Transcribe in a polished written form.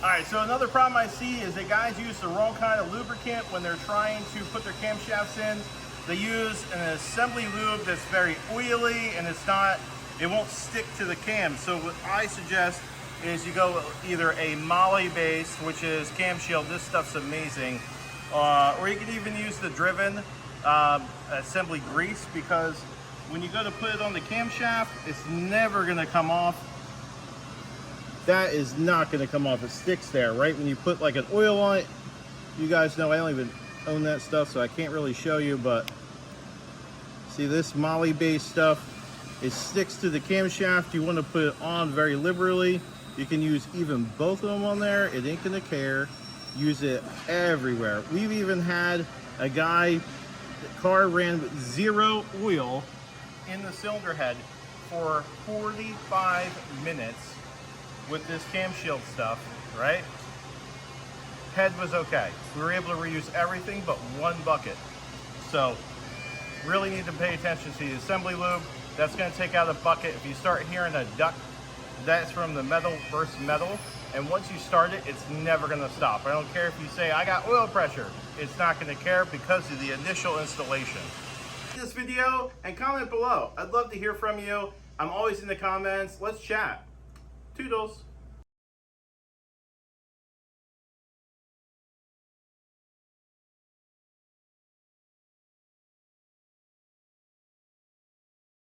All right, so another problem I see is that guys use the wrong kind of lubricant when they're trying to put their camshafts in. They use an assembly lube that's very oily and it won't stick to the cam. So what I suggest is you go either a Moly base, which is cam shield, this stuff's amazing, or you can even use the driven assembly grease, because when you go to put it on the camshaft, it's never gonna come off. That is not gonna come off, it sticks there, right? When you put like an oil on it, you guys know I don't even own that stuff, so I can't really show you, but see this Moly based stuff, it sticks to the camshaft. You wanna put it on very liberally. You can use even both of them on there, it ain't gonna care. Use it everywhere. We've even had a guy, the car ran with 0 oil in the cylinder head for 45 minutes with this cam shield stuff, right? Head was okay. We were able to reuse everything but one bucket. So really need to pay attention to the assembly lube. That's gonna take out a bucket. If you start hearing a duck, that's from the metal versus metal. And once you start it, it's never gonna stop. I don't care if you say, I got oil pressure. It's not gonna care because of the initial installation. This video and comment below. I'd love to hear from you. I'm always in the comments. Let's chat. Toodles.